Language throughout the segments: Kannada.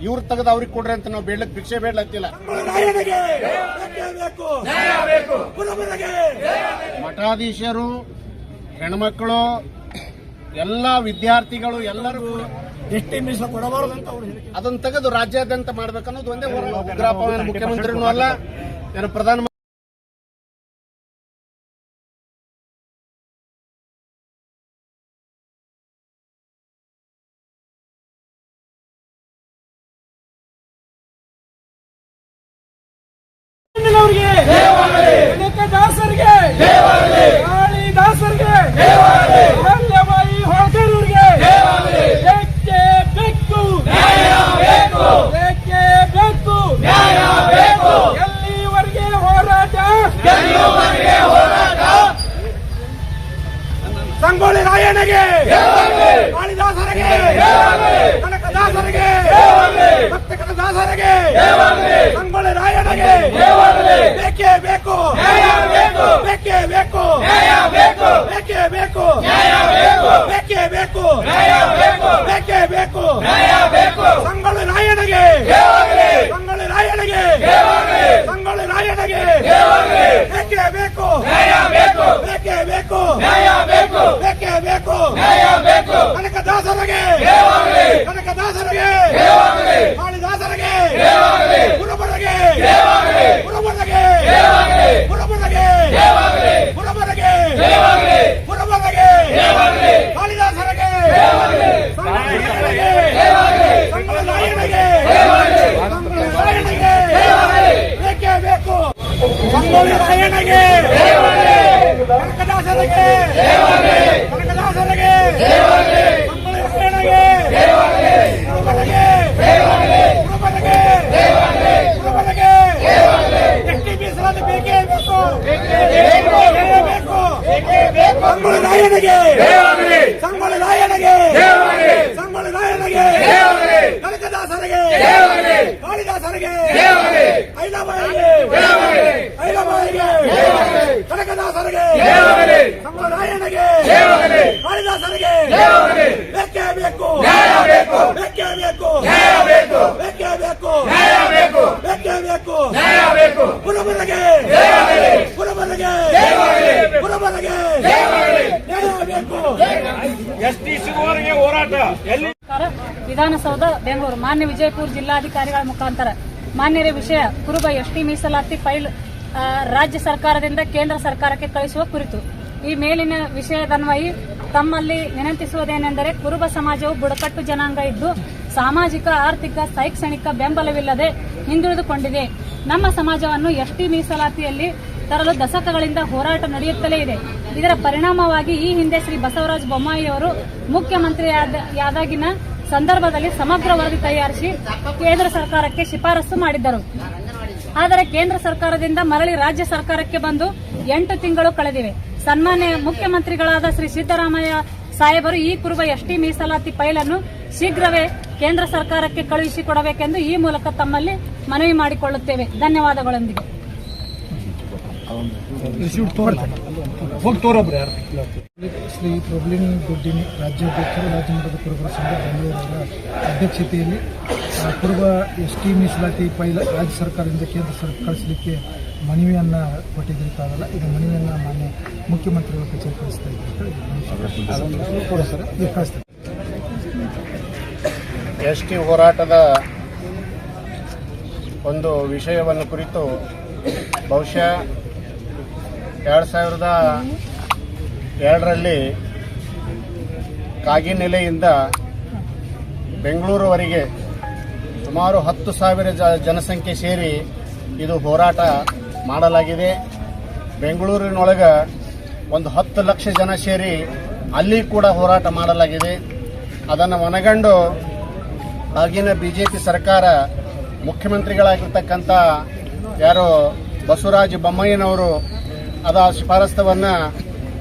ಇವ್ರು ತೆಗೆದು ಅವ್ರಿಗೆ ಕೊಡ್ರಿ ಅಂತ ನಾವು ಬೇಡ್ಲಕ್ ಭಿಕ್ಷೆ ಬೇಡ್ಲತ್ತಿಲ್ಲ. ಮಠಾಧೀಶರು, ಹೆಣ್ಮಕ್ಳು, ಎಲ್ಲ ವಿದ್ಯಾರ್ಥಿಗಳು ಎಲ್ಲರೂ ಅದನ್ನ ತೆಗೆದು ರಾಜ್ಯಾದ್ಯಂತ ಮಾಡ್ಬೇಕನ್ನೋದು ಒಂದೇ ಉಗ್ರಪ್ಪ ಮುಖ್ಯಮಂತ್ರಿನೂ ಅಲ್ಲ, ಪ್ರಧಾನ ದಾಸರಿಗೆ, ಕಾಳಿದಾಸರಿಗೆ, ಅಹಲ್ಯಾಬಾಯಿ ಹೋಳ್ಕರೂರಿಗೆ ಬೇಕೇ ಬೇಕು, ಬೇಕೇ ಬೇಕು, ಎಲ್ಲಿವರೆಗೆ ಹೋರಾಟ, ಸಂಗೊಳ್ಳಿ ರಾಯಣ್ಣಗೆ, ಕಾಳಿದಾಸರಿಗೆ, ಕನಕದಾಸರಿಗೆ, ಭಕ್ತ ಕನಕದಾಸರಿಗೆ, ಸಂಗೊಳ್ಳಿ ರಾಯಣ್ಣಗೆ ಬೇಕೇ ಬೇಕು, ಬೇಕೇ ಬೇಕು, ಬೇಕೇ ಬೇಕು, ಬೇಕೇ ಬೇಕು, ಬೇಕೇ ಬೇಕು, ಸಂಗೊಳ್ಳಿ ರಾಯಣ್ಣಗೆ, ಸಂಗೊಳ್ಳಿ ರಾಯಣ್ಣಗೆ, ಸಂಗೊಳ್ಳಿ ರಾಯಣ್ಣಗೆ ಬೇಕೇ ಬೇಕು, ಬೇಕೇ ಬೇಕು, ಬೇಕೇ ಬೇಕು, ಕನಕದಾಸರಿಗೆ, ಕನಕದಾಸರಿಗೆ, ಕಾಳಿದಾಸರಿಗೆ, ಕುರುಬರಿಗೆ, ಕುರುಬರಿಗೆ, ಕುರುಬರಿಗೆ, ಕುರುಬರಿಗೆ, ಕುರುಬರಿಗೆ, ಕಾಳಿದಾಸರಿಗೆ, ಸಂಗೊಳ್ಳಿ ರಾಯಣ್ಣಗೆ, ಸಂಗೊಳ್ಳಿ ರಾಯಣ್ಣಗೆ ಬೇಕೇ ಬೇಕು, ಸಂಗೊಳ್ಳಿ ರಾಯಣ್ಣಗೆ, ಕನಕದಾಸರಿಗೆ, ಕನಕದಾಸರಿಗೆ, ಸಂಗೊಳ್ಳಿ ರಾಯಣ್ಣಗೆ, ಕುರುಬರಿಗೆ, ಕುರುಬರಿಗೆ, ಕುರುಬರಿಗೆ ಎಸ್ಟಿ ಮೀಸಲಾತಿ ಬೇಕೇ ಬೇಕು, ಸಂಗೊಳ್ಳಿ ರಾಯಣ್ಣಗೆ, ಸಂಗೊಳ್ಳಿ ರಾಯಣ್ಣಗೆ, ಸಂಗೊಳ್ಳಿ ರಾಯಣ್ಣಗೆ, ಕನಕದಾಸರಿಗೆ, ಕಾಳಿದಾಸರಿಗೆ, ಐಲಬಾಯಿಗೆ, ಐಲಬಾಯಿಗೆ, ಕನಕದಾಸರಿಗೆ, ಸಂಗೊಳ್ಳಿ ರಾಯಣ್ಣಗೆ, ಕಾಳಿದಾಸರಿಗೆ ಬೇಕೇ ಬೇಕು, ಬೇಕೇ ಬೇಕು, ಬೇಕೇ ಬೇಕು, ಬೇಕೇ ಬೇಕು, ಕುರುಬರಿಗೆ, ಕುರುಬರಿಗೆ, ಕುರುಬರಿಗೆ ನ್ಯಾಯ ಬೇಕು. ಎಸ್ಟಿ ಸಿಗುವವರೆಗೆ ಹೋರಾಟ. ವಿಧಾನಸೌಧ ಬೆಂಗಳೂರು ಮಾನ್ಯ ವಿಜಯಪುರ ಜಿಲ್ಲಾಧಿಕಾರಿಗಳ ಮುಖಾಂತರ ಮಾನ್ಯರ ವಿಷಯ ಕುರುಬ ಎಸ್ಟಿ ಮೀಸಲಾತಿ ಫೈಲ್ ರಾಜ್ಯ ಸರ್ಕಾರದಿಂದ ಕೇಂದ್ರ ಸರ್ಕಾರಕ್ಕೆ ಕಳಿಸುವ ಕುರಿತು ಈ ಮೇಲಿನ ವಿಷಯದನ್ವಯಿ ತಮ್ಮಲ್ಲಿ ವಿನಂತಿಸುವುದೇನೆಂದರೆ, ಕುರುಬ ಸಮಾಜವು ಬುಡಕಟ್ಟು ಜನಾಂಗ ಇದ್ದು ಸಾಮಾಜಿಕ, ಆರ್ಥಿಕ, ಶೈಕ್ಷಣಿಕ ಬೆಂಬಲವಿಲ್ಲದೆ ಹಿಂದುಳಿದುಕೊಂಡಿದೆ. ನಮ್ಮ ಸಮಾಜವನ್ನು ಎಸ್ಟಿ ಮೀಸಲಾತಿಯಲ್ಲಿ ತರಲು ದಶಕಗಳಿಂದ ಹೋರಾಟ ನಡೆಯುತ್ತಲೇ ಇದೆ. ಇದರ ಪರಿಣಾಮವಾಗಿ ಈ ಹಿಂದೆ ಶ್ರೀ ಬಸವರಾಜ ಬೊಮ್ಮಾಯಿಯವರು ಮುಖ್ಯಮಂತ್ರಿಯಾದಾಗಿನ ಸಂದರ್ಭದಲ್ಲಿ ಸಮಗ್ರ ವರದಿ ತಯಾರಿಸಿ ಕೇಂದ್ರ ಸರ್ಕಾರಕ್ಕೆ ಶಿಫಾರಸು ಮಾಡಿದ್ದರು. ಆದರೆ ಕೇಂದ್ರ ಸರ್ಕಾರದಿಂದ ಮರಳಿ ರಾಜ್ಯ ಸರ್ಕಾರಕ್ಕೆ ಬಂದು 8 ತಿಂಗಳು ಕಳೆದಿವೆ. ಸನ್ಮಾನ್ಯ ಮುಖ್ಯಮಂತ್ರಿಗಳಾದ ಶ್ರೀ ಸಿದ್ದರಾಮಯ್ಯ ಸಾಹೇಬರು ಈ ಕುರುಬ ಎಸ್ಟಿ ಮೀಸಲಾತಿ ಫೈಲನ್ನು ಶೀಘ್ರವೇ ಕೇಂದ್ರ ಸರ್ಕಾರಕ್ಕೆ ಕಳುಹಿಸಿಕೊಡಬೇಕೆಂದು ಈ ಮೂಲಕ ತಮ್ಮಲ್ಲಿ ಮನವಿ ಮಾಡಿಕೊಳ್ಳುತ್ತೇವೆ. ಧನ್ಯವಾದಗಳೊಂದಿಗೆ ಶ್ರೀ ಪ್ರೊಬ್ಲಿನ್ ದೊಡ್ಡಿನಿ ರಾಜ್ಯಾಧ್ಯಕ್ಷರು, ರಾಜ್ಯ ಮಟ್ಟದ ಕುರುಬರ ಸಂಘ ಬೆಂಗಳೂರಿನ ಅಧ್ಯಕ್ಷತೆಯಲ್ಲಿ ಕುರುಬ ಎಸ್ಟಿ ಮೀಸಲಾತಿ ಫೈಲ್ ರಾಜ್ಯ ಸರ್ಕಾರದಿಂದ ಕೇಂದ್ರ ಸರ್ಕಾರ ಕಳಿಸಲಿಕ್ಕೆ ಮನವಿಯನ್ನು ಕೊಟ್ಟಿದ್ದೀರಿ ತಾವಲ್ಲ, ಇದು ಮನವಿಯನ್ನು ಮಾನ್ಯ ಮುಖ್ಯಮಂತ್ರಿಗಳ ಕಚೇರಿ ಕಳಿಸ್ತಾ ಇದ್ದೀವಿ. ಎಸ್ಟಿ ಹೋರಾಟದ ಒಂದು ವಿಷಯವನ್ನು ಕುರಿತು ಬಹುಶಃ 2002ರಲ್ಲಿ ಕಾಗಿನೆಲೆಯಿಂದ ಬೆಂಗಳೂರುವರೆಗೆ ಸುಮಾರು 10,000 ಜನಸಂಖ್ಯೆ ಸೇರಿ ಇದು ಹೋರಾಟ ಮಾಡಲಾಗಿದೆ. ಬೆಂಗಳೂರಿನೊಳಗೆ ಒಂದು 10 ಲಕ್ಷ ಜನ ಸೇರಿ ಅಲ್ಲಿ ಕೂಡ ಹೋರಾಟ ಮಾಡಲಾಗಿದೆ. ಅದನ್ನು ಮನಗಂಡು ಆಗಿನ ಬಿಜೆಪಿ ಸರ್ಕಾರ ಮುಖ್ಯಮಂತ್ರಿಗಳಾಗಿರ್ತಕ್ಕಂಥ ಯಾರು ಬಸವರಾಜ ಬೊಮ್ಮಾಯಿನವರು ಅದ ಶಿಫಾರಸ್ತವನ್ನು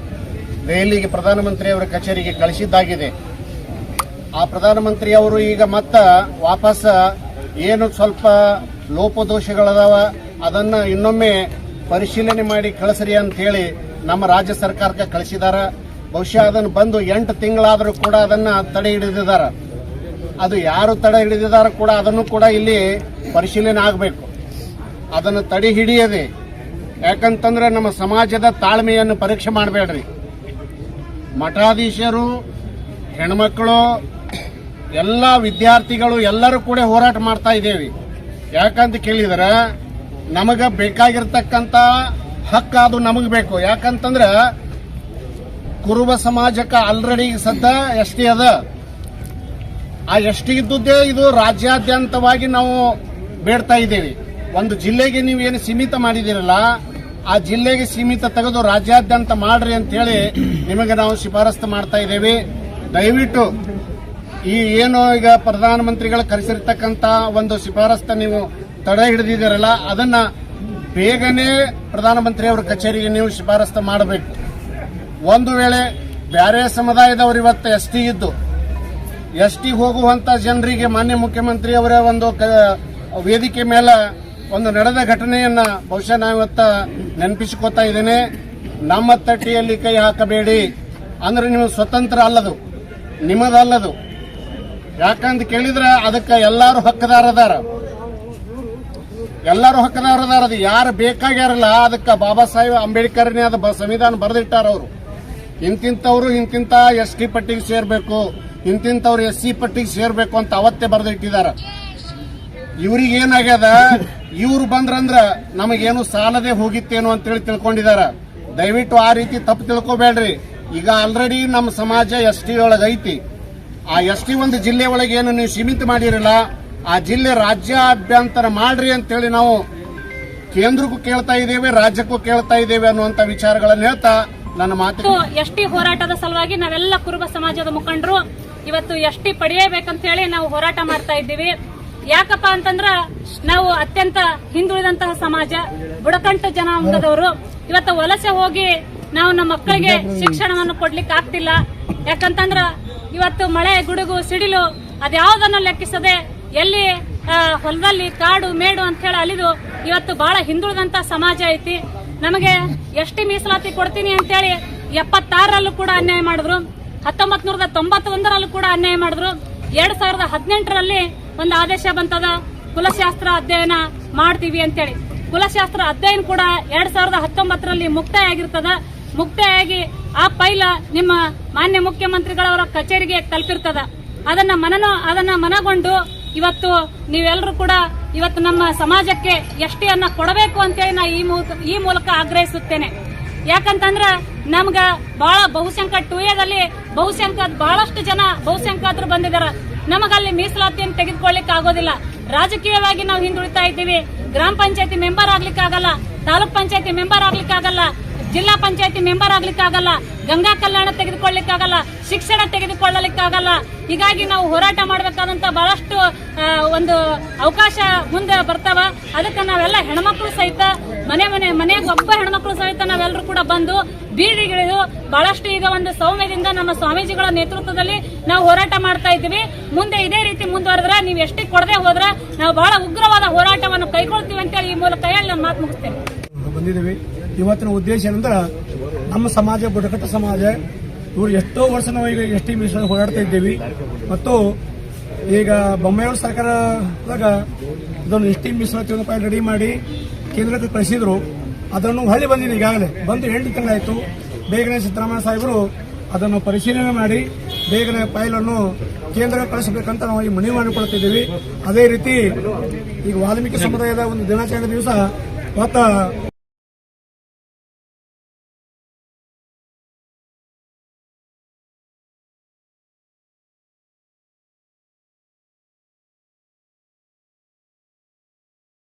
ದೆಹಲಿಗೆ ಪ್ರಧಾನಮಂತ್ರಿಯವರ ಕಚೇರಿಗೆ ಕಳಿಸಿದ್ದಾಗಿದೆ. ಆ ಪ್ರಧಾನಮಂತ್ರಿಯವರು ಈಗ ಮತ್ತೆ ವಾಪಸ್ ಏನು ಸ್ವಲ್ಪ ಲೋಪದೋಷಗಳದಾವ ಅದನ್ನು ಇನ್ನೊಮ್ಮೆ ಪರಿಶೀಲನೆ ಮಾಡಿ ಕಳಿಸ್ರಿ ಅಂತ ಹೇಳಿ ನಮ್ಮ ರಾಜ್ಯ ಸರ್ಕಾರಕ್ಕೆ ಕಳಿಸಿದ್ದಾರೆ. ಬಹುಶಃ ಅದನ್ನು ಬಂದು 8 ತಿಂಗಳಾದರೂ ಕೂಡ ಅದನ್ನು ತಡೆ ಹಿಡಿದಿದ್ದಾರೆ. ಅದು ಯಾರು ತಡೆ ಹಿಡಿದಿದಾರ ಕೂಡ ಅದನ್ನು ಕೂಡ ಇಲ್ಲಿ ಪರಿಶೀಲನೆ ಆಗಬೇಕು. ಅದನ್ನು ತಡೆ ಹಿಡಿಯದೆ, ಯಾಕಂತಂದ್ರೆ ನಮ್ಮ ಸಮಾಜದ ತಾಳ್ಮೆಯನ್ನು ಪರೀಕ್ಷೆ ಮಾಡಬೇಡ್ರಿ. ಮಠಾಧೀಶರು, ಹೆಣ್ಮಕ್ಳು, ಎಲ್ಲ ವಿದ್ಯಾರ್ಥಿಗಳು ಎಲ್ಲರೂ ಕೂಡ ಹೋರಾಟ ಮಾಡ್ತಾ ಇದ್ದೇವೆ. ಯಾಕಂತ ಕೇಳಿದ್ರೆ ನಮಗೆ ಬೇಕಾಗಿರ್ತಕ್ಕಂಥ ಹಕ್ಕು ಅದು ನಮಗೆ ಬೇಕು. ಯಾಕಂತಂದ್ರೆ ಕುರುಬ ಸಮಾಜಕ್ಕೆ ಆಲ್ರೆಡಿ ಸದ್ದ ಎಸ್ಟಿ ಅದ. ಆ ಎಸ್ಟಿ ಇದ್ದುದೇ ಇದು ರಾಜ್ಯಾದ್ಯಂತವಾಗಿ ನಾವು ಬೇಡ್ತಾ ಇದ್ದೇವೆ. ಒಂದು ಜಿಲ್ಲೆಗೆ ನೀವೇನು ಸೀಮಿತ ಮಾಡಿದಿರಲ್ಲ, ಆ ಜಿಲ್ಲೆಗೆ ಸೀಮಿತ ತೆಗೆದು ರಾಜ್ಯಾದ್ಯಂತ ಮಾಡ್ರಿ ಅಂತ ಹೇಳಿ ನಿಮಗೆ ನಾವು ಶಿಫಾರಸ್ತು ಮಾಡ್ತಾ ಇದ್ದೇವೆ. ದಯವಿಟ್ಟು ಈ ಏನು ಈಗ ಪ್ರಧಾನಮಂತ್ರಿಗಳು ಕರೆಸಿರ್ತಕ್ಕಂಥ ಒಂದು ಶಿಫಾರಸ್ತ ನೀವು ತಡೆ ಹಿಡಿದಿದ್ದೀರಲ್ಲ, ಅದನ್ನ ಬೇಗನೆ ಪ್ರಧಾನಮಂತ್ರಿಯವರ ಕಚೇರಿಗೆ ನೀವು ಶಿಫಾರಸ್ತು ಮಾಡಬೇಕು. ಒಂದು ವೇಳೆ ಬ್ಯಾರೆ ಸಮುದಾಯದವರು ಇವತ್ತು ಎಸ್ಟಿ ಇದ್ದು ಎಸ್ಟಿ ಹೋಗುವಂತ ಜನರಿಗೆ ಮಾನ್ಯ ಮುಖ್ಯಮಂತ್ರಿ ಅವರ ಒಂದು ವೇದಿಕೆ ಮೇಲೆ ಒಂದು ನಡೆದ ಘಟನೆಯನ್ನ ಬಹುಶಃ ನಾವು ಇವತ್ತ ನೆನಪಿಸಿಕೊತಾ ಇದ್ದೇನೆ. ನಮ್ಮ ತಟ್ಟಿಯಲ್ಲಿ ಕೈ ಹಾಕಬೇಡಿ ಅಂದ್ರೆ ನೀವು ಸ್ವತಂತ್ರ ಅಲ್ಲದು, ನಿಮ್ಮದಲ್ಲದು. ಯಾಕಂತ ಕೇಳಿದ್ರೆ ಅದಕ್ಕೆ ಎಲ್ಲರೂ ಹಕ್ಕದಾರದಾರ, ಅದು ಯಾರು ಬೇಕಾಗ್ಯಾರಲ್ಲ ಅದಕ್ಕೆ ಬಾಬಾ ಸಾಹೇಬ್ ಅಂಬೇಡ್ಕರ್ನೇ ಅದು ಸಂವಿಧಾನ ಬರೆದಿಟ್ಟಾರ. ಅವರು ಇಂತಿಂತವ್ರು ಇಂತಿಂತ ಎಸ್ಟಿ ಪಟ್ಟಿಗೆ ಸೇರ್ಬೇಕು, ಇಂತಿಂತವ್ರು SC ಪಟ್ಟಿಗೆ ಸೇರ್ಬೇಕು ಅಂತ ಅವತ್ತೇ ಬರೆದಿಟ್ಟಿದಾರ. ಇವ್ರಿಗೆ ಏನಾಗ್ಯದ, ಇವ್ರು ಬಂದ್ರಂದ್ರ ನಮಗೇನು ಸಾಲದೆ ಹೋಗಿತ್ತೇನು ಅಂತೇಳಿ ತಿಳ್ಕೊಂಡಿದಾರ. ದಯವಿಟ್ಟು ಆ ರೀತಿ ತಪ್ಪು ತಿಳ್ಕೊಬೇಡ್ರಿ. ಈಗ ಆಲ್ರೆಡಿ ನಮ್ಮ ಸಮಾಜ ST ಒಳಗೆ ಐತಿ. ಆ ST ಒಂದು ಜಿಲ್ಲೆ ಒಳಗೆ ಏನು ನೀವು ಸೀಮಿತ ಮಾಡಿರಲ್ಲ, ಆ ಜಿಲ್ಲೆ ರಾಜ್ಯಾಭ್ಯಂತರ ಮಾಡ್ರಿ ಅಂತೇಳಿ ನಾವು ಕೇಂದ್ರಕ್ಕೂ ಕೇಳ್ತಾ ಇದ್ದೇವೆ, ರಾಜ್ಯಕ್ಕೂ ಕೇಳ್ತಾ ಇದ್ದೇವೆ ಅನ್ನುವಂತ ವಿಚಾರಗಳನ್ನು ಹೇಳ್ತಾ ನನ್ನ ಮಾತು. ಎಸ್ಟಿ ಹೋರಾಟದ ಸಲುವಾಗಿ ನಾವೆಲ್ಲ ಕುರುಬ ಸಮಾಜದ ಮುಖಂಡರು ಇವತ್ತು ಎಸ್ಟಿ ಪಡೆಯಬೇಕಂತ ಹೇಳಿ ನಾವು ಹೋರಾಟ ಮಾಡ್ತಾ ಇದ್ದೀವಿ. ಯಾಕಪ್ಪ ಅಂತಂದ್ರ ನಾವು ಅತ್ಯಂತ ಹಿಂದುಳಿದಂತಹ ಸಮಾಜ, ಬುಡಕಂಟ ಜನಾಂಗದವರು. ಇವತ್ತು ವಲಸೆ ಹೋಗಿ ನಾವು ನಮ್ಮ ಮಕ್ಕಳಿಗೆ ಶಿಕ್ಷಣವನ್ನು ಕೊಡ್ಲಿಕ್ಕೆ ಆಗ್ತಿಲ್ಲ. ಯಾಕಂತಂದ್ರ ಇವತ್ತು ಮಳೆ, ಗುಡುಗು, ಸಿಡಿಲು ಅದ್ಯಾವುದನ್ನು ಲೆಕ್ಕಿಸದೆ ಎಲ್ಲಿ ಹೊಲದಲ್ಲಿ ಕಾಡು ಮೇಡು ಅಂತ ಹೇಳಿ ಅಲಿದು ಇವತ್ತು ಬಹಳ ಹಿಂದುಳಿದಂತ ಸಮಾಜ ಐತಿ. ನಮಗೆ ಎಸ್ಟಿ ಮೀಸಲಾತಿ ಕೊಡ್ತೀನಿ ಅಂತೇಳಿ 76ರಲ್ಲೂ ಕೂಡ ಅನ್ಯಾಯ ಮಾಡಿದ್ರು, 1991ರಲ್ಲೂ ಕೂಡ ಅನ್ಯಾಯ ಮಾಡಿದ್ರು. 2018ರಲ್ಲಿ ಒಂದು ಆದೇಶ ಬಂತದ, ಕುಲಶಾಸ್ತ್ರ ಅಧ್ಯಯನ ಮಾಡ್ತೀವಿ ಅಂತೇಳಿ. ಕುಲಶಾಸ್ತ್ರ ಅಧ್ಯಯನ ಕೂಡ 2019ರಲ್ಲಿ ಮುಕ್ತಾಯ ಆಗಿರ್ತದ. ಮುಕ್ತಾಯಾಗಿ ಆ ಪೈಲ ನಿಮ್ಮ ಮಾನ್ಯ ಮುಖ್ಯಮಂತ್ರಿಗಳವರ ಕಚೇರಿಗೆ ತಲುಪಿರ್ತದ. ಅದನ್ನ ಮನಗೊಂಡು ಇವತ್ತು ನೀವೆಲ್ಲರೂ ಕೂಡ ಇವತ್ತು ನಮ್ಮ ಸಮಾಜಕ್ಕೆ ಎಸ್ಟಿಯನ್ನ ಕೊಡಬೇಕು ಅಂತೇಳಿ ನಾ ಈ ಮೂಲಕ ಆಗ್ರಹಿಸುತ್ತೇನೆ. ಯಾಕಂತಂದ್ರ ನಮ್ಗ ಬಹಳ ಬಹುಸಂಖ್ಯಾ 2Aದಲ್ಲಿ ಬಹಳಷ್ಟು ಜನ ಬಹುಸಂಖ್ಯಾತರು ಬಂದಿದಾರ. ನಮಗಲ್ಲಿ ಮೀಸಲಾತಿಯನ್ನು ತೆಗೆದುಕೊಳ್ಳಿಕ್ಕೆ ಆಗೋದಿಲ್ಲ. ರಾಜಕೀಯವಾಗಿ ನಾವು ಹಿಂದುಳಿತಾ ಇದ್ದೀವಿ. ಗ್ರಾಮ ಪಂಚಾಯತಿ ಮೆಂಬರ್ ಆಗ್ಲಿಕ್ಕೆ ಆಗಲ್ಲ, ತಾಲೂಕ್ ಪಂಚಾಯತಿ ಮೆಂಬರ್ ಆಗ್ಲಿಕ್ಕೆ ಆಗಲ್ಲ, ಜಿಲ್ಲಾ ಪಂಚಾಯತಿ ಮೆಂಬರ್ ಆಗ್ಲಿಕ್ಕೆ ಆಗಲ್ಲ, ಗಂಗಾ ಕಲ್ಯಾಣ ತೆಗೆದುಕೊಳ್ಳಲಿಕ್ಕಾಗಲ್ಲ, ಶಿಕ್ಷಣ ತೆಗೆದುಕೊಳ್ಳಲಿಕ್ಕಾಗಲ್ಲ. ಹೀಗಾಗಿ ನಾವು ಹೋರಾಟ ಮಾಡಬೇಕಾದಂತ ಬಹಳಷ್ಟು ಒಂದು ಅವಕಾಶ ಮುಂದೆ ಬರ್ತಾವ. ಅದಕ್ಕೆ ನಾವೆಲ್ಲ ಹೆಣ್ಮಕ್ಳು ಸಹಿತ ಮನೆಗೆ ಒಬ್ಬ ಹೆಣ್ಮಕ್ಳು ಸಹಿತ ನಾವೆಲ್ಲರೂ ಕೂಡ ಬಂದು ಬೀದಿಗಿಳಿದು ಬಹಳಷ್ಟು ಈಗ ಒಂದು ಸೌಮ್ಯದಿಂದ ನಮ್ಮ ಸ್ವಾಮೀಜಿಗಳ ನೇತೃತ್ವದಲ್ಲಿ ನಾವು ಹೋರಾಟ ಮಾಡ್ತಾ ಇದ್ದೀವಿ. ಮುಂದೆ ಇದೇ ರೀತಿ ಮುಂದುವರೆದ್ರೆ ನೀವು ಎಷ್ಟಿ ಕೊಡದೆ ಹೋದ್ರೆ ನಾವು ಬಹಳ ಉಗ್ರವಾದ ಹೋರಾಟವನ್ನು ಕೈಗೊಳ್ತೀವಿ ಅಂತೇಳಿ ಈ ಮೂಲಕ ಹೇಳಿ ನಾನು ಮಾತು ಮುಗಿಸ್ತೇನೆ. ಬಂದಿದ್ದೀವಿ. ಇವತ್ತಿನ ಉದ್ದೇಶ ಏನಂದ್ರೆ ನಮ್ಮ ಸಮಾಜ ಬುಡಕಟ್ಟು ಸಮಾಜ, ಇವರು ಎಷ್ಟೋ ವರ್ಷ ನಾವು ಈಗ ಎಸ್ಟಿ ಮೀಸಲಾತಿ ಹೋರಾಡ್ತಾ ಇದ್ದೀವಿ. ಮತ್ತು ಈಗ ಬೊಮ್ಮಾಯಿಯವ್ರ ಸರ್ಕಾರದಾಗ ಇದನ್ನು ಎಸ್ಟಿ ಮೀಸಲಾತಿ ಒಂದು ಫೈಲ್ ರೆಡಿ ಮಾಡಿ ಕೇಂದ್ರಕ್ಕೆ ಕಳಿಸಿದ್ರು. ಅದನ್ನು ಹೊಳ್ಳಿ ಬಂದಿದೆ, ಈಗಾಗಲೇ ಬಂದು 8 ತಿಂಗಳಾಯಿತು. ಬೇಗನೆ ಸಿದ್ದರಾಮಯ್ಯ ಸಾಹೇಬರು ಅದನ್ನು ಪರಿಶೀಲನೆ ಮಾಡಿ ಬೇಗನೆ ಫೈಲ್ ಅನ್ನು ಕೇಂದ್ರಕ್ಕೆ ಕಳಿಸಬೇಕಂತ ನಾವು ಈ ಮನವಿ ಮಾಡಿಕೊಳ್ತಿದ್ದೀವಿ. ಅದೇ ರೀತಿ ಈಗ ವಾಲ್ಮೀಕಿ ಸಮುದಾಯದ ಒಂದು ದಿನಾಚರಣೆ ದಿವಸ